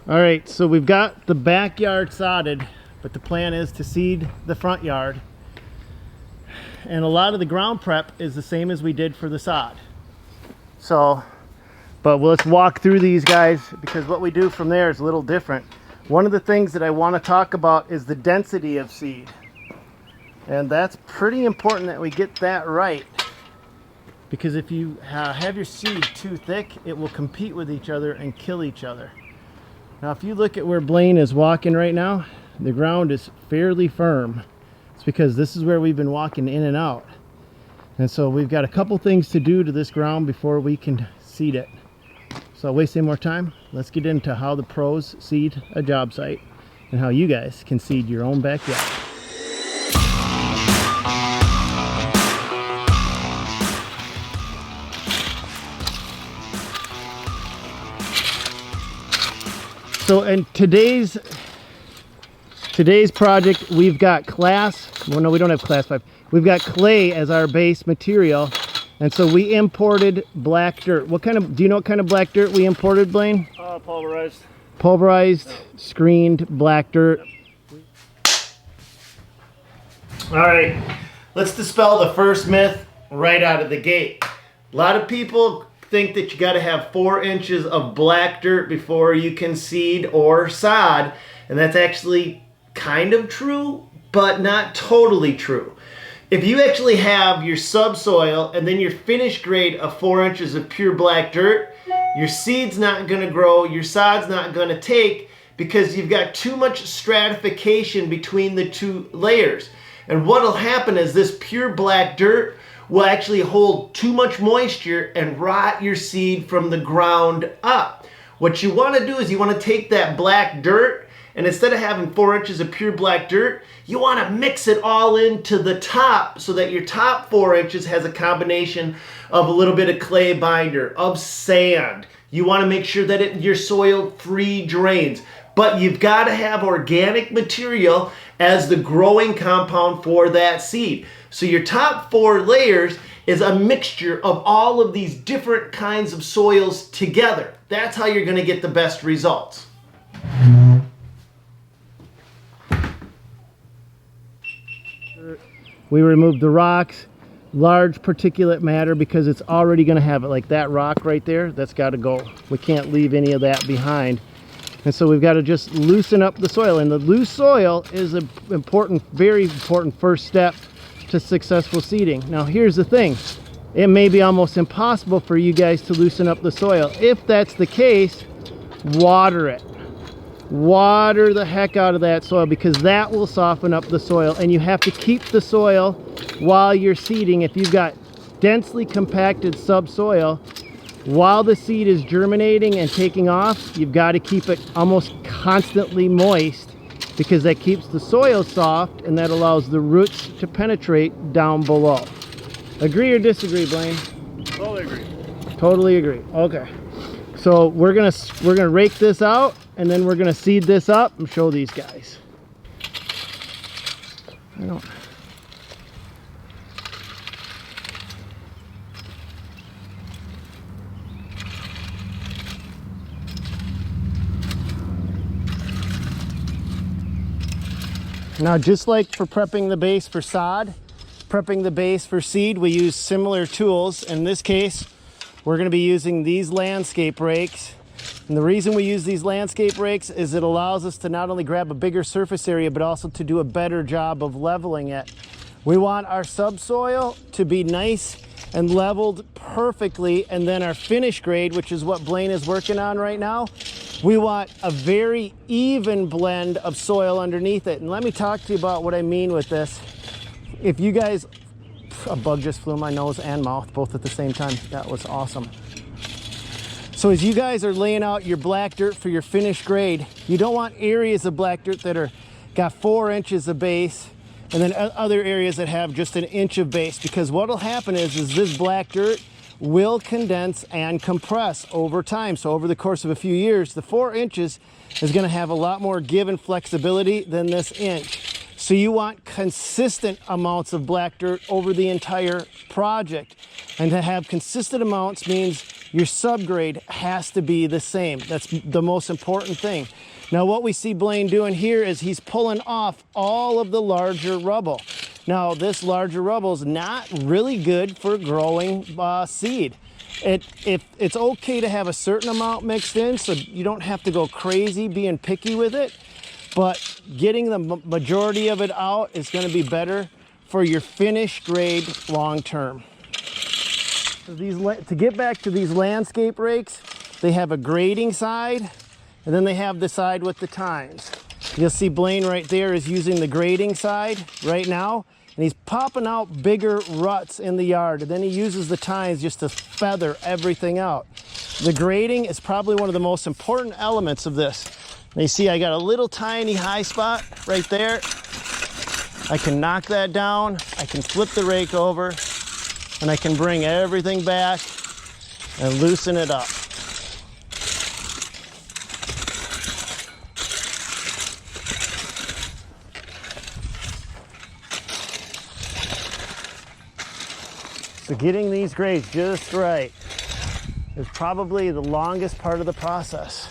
All right, so we've got the backyard sodded, but the plan is to seed the front yard. And a lot of the ground prep is the same as we did for the sod. So, but let's walk through these guys, because what we do from there is a little different. One of the things that I want to talk about is the density of seed. And that's pretty important that we get that right. Because if you have your seed too thick, it will compete with each other and kill each other. Now, if you look at where Blaine is walking right now, the ground is fairly firm. It's because this is where we've been walking in and out. And so we've got a couple things to do to this ground before we can seed it. So waste any more time, let's get into how the pros seed a job site and how you guys can seed your own backyard. So in today's project, we've got well, no, we don't have class 5. We've got clay as our base material. And so we imported black dirt. Do you know what kind of black dirt we imported, Blaine? Pulverized. Pulverized, screened black dirt. Yep. All right, let's dispel the first myth right out of the gate. A lot of people think that you got to have 4 inches of black dirt before you can seed or sod, and that's actually kind of true, but not totally true. If you actually have your subsoil and then your finished grade of 4 inches of pure black dirt, your seed's not going to grow, your sod's not going to take, because you've got too much stratification between the 2 layers. And what'll happen is this pure black dirt will actually hold too much moisture and rot your seed from the ground up. What you want to do is you want to take that black dirt, and instead of having 4 inches of pure black dirt, you want to mix it all into the top so that your top 4 inches has a combination of a little bit of clay binder, of sand. You want to make sure that your soil free drains. But you've got to have organic material as the growing compound for that seed. So your top 4 layers is a mixture of all of these different kinds of soils together. That's how you're going to get the best results. We removed the rocks, large particulate matter, because it's already going to have it. Like that rock right there, that's got to go. We can't leave any of that behind. And so we've got to just loosen up the soil. And the loose soil is an important, very important first step to successful seeding. Now here's the thing. It may be almost impossible for you guys to loosen up the soil. If that's the case, water it. Water the heck out of that soil, because that will soften up the soil. And you have to keep the soil while you're seeding. If you've got densely compacted subsoil, while the seed is germinating and taking off, you've got to keep it almost constantly moist, because that keeps the soil soft and that allows the roots to penetrate down below. Agree or disagree, Blaine? Totally agree. Totally agree. Okay. So we're gonna rake this out, and then we're gonna seed this up and show these guys. Now, just like for prepping the base for sod, prepping the base for seed, we use similar tools. In this case, we're going to be using these landscape rakes. And the reason we use these landscape rakes is it allows us to not only grab a bigger surface area, but also to do a better job of leveling it. We want our subsoil to be nice and leveled perfectly, and then our finish grade, which is what Blaine is working on right now, we want a very even blend of soil underneath it. And let me talk to you about what I mean with this. If you guys, a bug just flew in my nose and mouth both at the same time. That was awesome. So as you guys are laying out your black dirt for your finished grade, you don't want areas of black dirt that got 4 inches of base, and then other areas that have just an inch of base, because what'll happen is this black dirt will condense and compress over time. So over the course of a few years, the 4 inches is going to have a lot more give and flexibility than this inch. So you want consistent amounts of black dirt over the entire project. And to have consistent amounts means your subgrade has to be the same. That's the most important thing. Now what we see Blaine doing here is he's pulling off all of the larger rubble. Now this larger rubble is not really good for growing seed. It's okay to have a certain amount mixed in, so you don't have to go crazy being picky with it, but getting the majority of it out is going to be better for your finish grade long term. So to get back to these landscape rakes, they have a grading side, and then they have the side with the tines. You'll see Blaine right there is using the grading side right now, and he's popping out bigger ruts in the yard, and then he uses the tines just to feather everything out. The grading is probably one of the most important elements of this. And you see I got a little tiny high spot right there. I can knock that down, I can flip the rake over, and I can bring everything back and loosen it up. So getting these grades just right is probably the longest part of the process.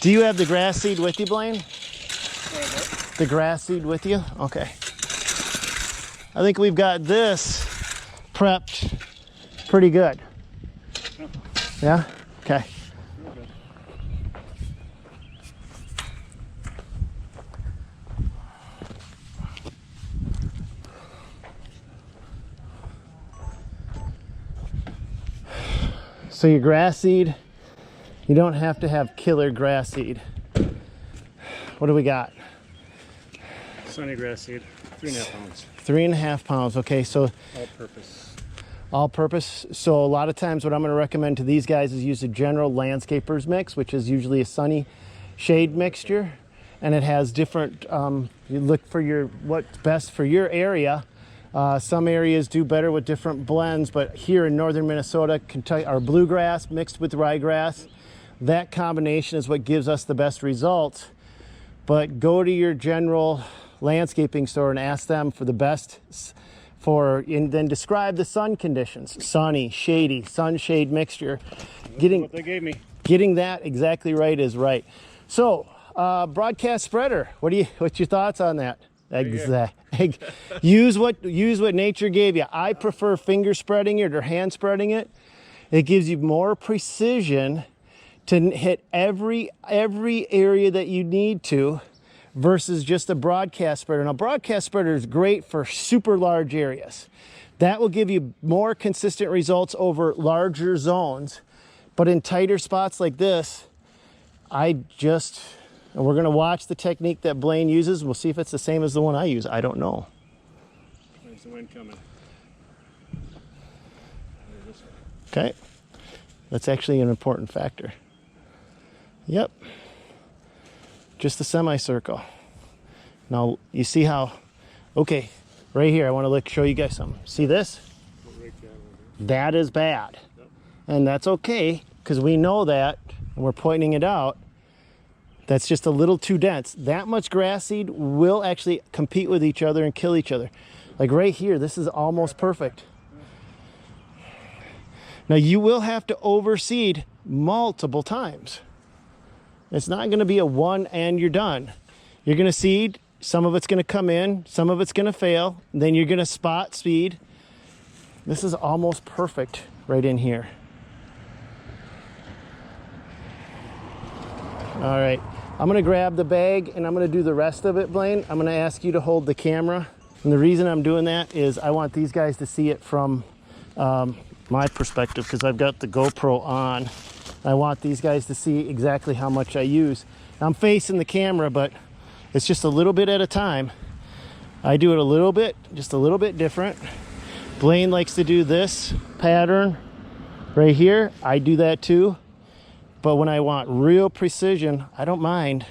Do you have the grass seed with you, Blaine? The grass seed with you? Okay. I think we've got this prepped pretty good. Yeah? Okay. So your grass seed, you don't have to have killer grass seed. What do we got? Sunny grass seed, 3.5 pounds. 3.5 pounds, okay, so All purpose. all purpose. So a lot of times what I'm going to recommend to these guys is use a general landscapers mix, which is usually a sunny shade mixture, and it has different, you look for what's best for your area. Some areas do better with different blends, but here in northern Minnesota, Kentucky, our bluegrass mixed with ryegrass, that combination is what gives us the best results. But go to your general landscaping store and ask them for the best and then describe the sun conditions: sunny, shady, sunshade mixture. What they gave me. Getting that exactly right is right. So broadcast spreader, what's your thoughts on that? Exactly. Use what nature gave you. I prefer finger spreading it or hand spreading it. It gives you more precision to hit every area that you need to, versus just a broadcast spreader. Now, broadcast spreader is great for super large areas. That will give you more consistent results over larger zones. But in tighter spots like this, and we're gonna watch the technique that Blaine uses. We'll see if it's the same as the one I use. I don't know. There's the wind coming. Okay, that's actually an important factor. Yep, just a semicircle. Now you see how, okay, right here, I want to show you guys something. See this? That is bad. Yep. And that's okay, because we know that, and we're pointing it out. That's just a little too dense. That much grass seed will actually compete with each other and kill each other. Like right here, this is almost perfect. Now you will have to overseed multiple times. It's not going to be a one and you're done. You're going to seed, some of it's going to come in, some of it's going to fail, then you're going to spot seed. This is almost perfect right in here. All right, I'm going to grab the bag and I'm going to do the rest of it, Blaine. I'm going to ask you to hold the camera. And the reason I'm doing that is I want these guys to see it from my perspective, because I've got the GoPro on. I want these guys to see exactly how much I use. I'm facing the camera, but it's just a little bit at a time. I do it just a little bit different. Blaine likes to do this pattern right here. I do that too. But when I want real precision, I don't mind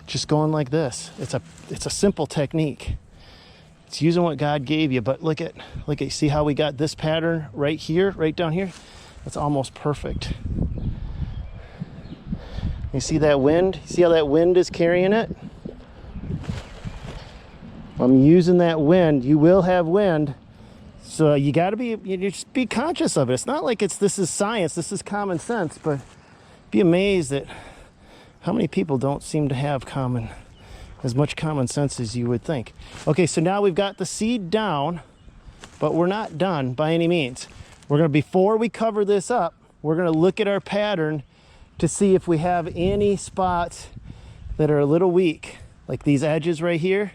just going like this. It's a simple technique. It's using what God gave you, but look at, see how we got this pattern right here, right down here? It's almost perfect. You see that wind? See how that wind is carrying it? I'm using that wind. You will have wind. So you got to you just be conscious of it. It's not like this is science. This is common sense, but be amazed at how many people don't seem to have as much common sense as you would think. Okay, so now we've got the seed down, but we're not done by any means. Before we cover this up, we're gonna look at our pattern to see if we have any spots that are a little weak, like these edges right here.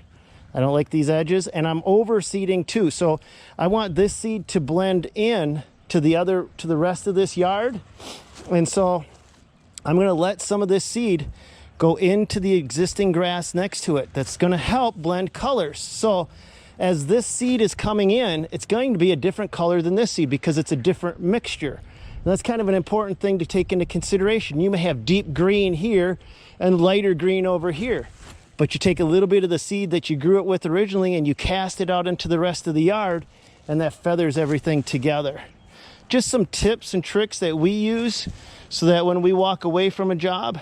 I don't like these edges, and I'm overseeding too. So I want this seed to blend in to the rest of this yard. And so I'm gonna let some of this seed go into the existing grass next to it. That's gonna help blend colors. So as this seed is coming in, it's going to be a different color than this seed because it's a different mixture. And that's kind of an important thing to take into consideration. You may have deep green here and lighter green over here, but you take a little bit of the seed that you grew it with originally and you cast it out into the rest of the yard, and that feathers everything together. Just some tips and tricks that we use so that when we walk away from a job,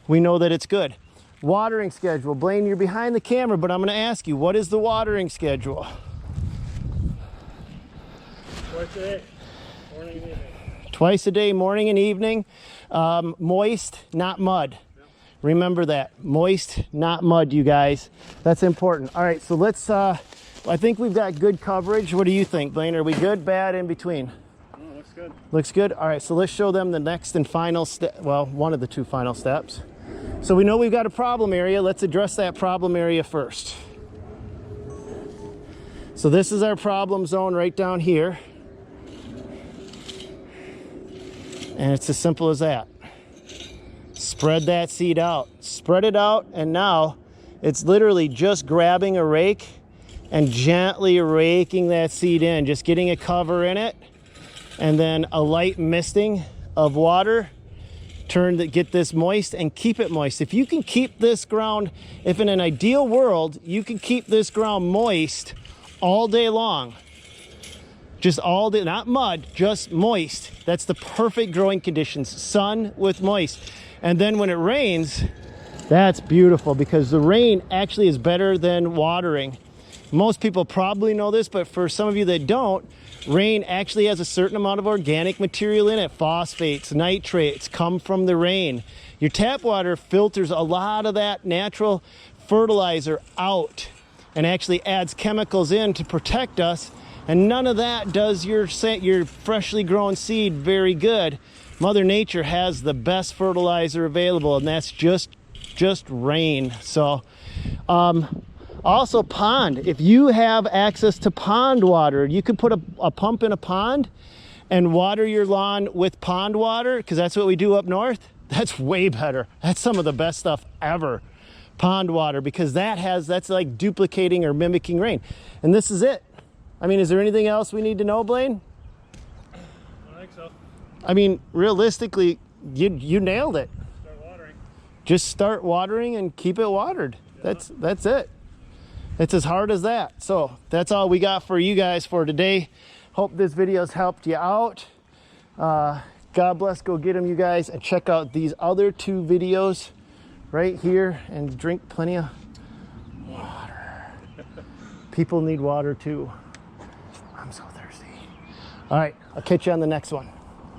we know that it's good. Watering schedule. Blaine, you're behind the camera, but I'm going to ask you, what is the watering schedule? Twice a day, morning and evening. Twice a day, morning and evening. Moist, not mud. Yep. Remember that. Moist, not mud, you guys. That's important. All right, so let's, I think we've got good coverage. What do you think, Blaine? Are we good, bad, in between? Oh, looks good. Looks good? All right, so let's show them the next and final step. Well, one of the two final steps. So we know we've got a problem area. Let's address that problem area first. So this is our problem zone right down here. And it's as simple as that. Spread that seed out. Spread it out, and now it's literally just grabbing a rake and gently raking that seed in, just getting a cover in it, and then a light misting of water. Get this moist and keep it moist. If you can keep this ground, if in an ideal world, you can keep this ground moist all day long, just all day, not mud, just moist. That's the perfect growing conditions, sun with moist. And then when it rains, that's beautiful because the rain actually is better than watering. Most people probably know this, but for some of you that don't, rain actually has a certain amount of organic material in it. Phosphates, nitrates come from the rain. Your tap water filters a lot of that natural fertilizer out and actually adds chemicals in to protect us. And none of that does your freshly grown seed very good. Mother Nature has the best fertilizer available, and that's just rain. So, also pond. If you have access to pond water, you could put a pump in a pond and water your lawn with pond water, because that's what we do up north. That's way better. That's some of the best stuff ever. Pond water, because that's like duplicating or mimicking rain. And this is it. I mean, is there anything else we need to know, Blaine? I think so. I mean, realistically, you nailed it. Start watering. Just start watering and keep it watered. Yeah. That's it. It's as hard as that. So that's all we got for you guys for today. Hope this video's helped you out. God bless. Go get them, you guys, and check out these other two videos right here and drink plenty of water. People need water too. I'm so thirsty. All right, I'll catch you on the next one.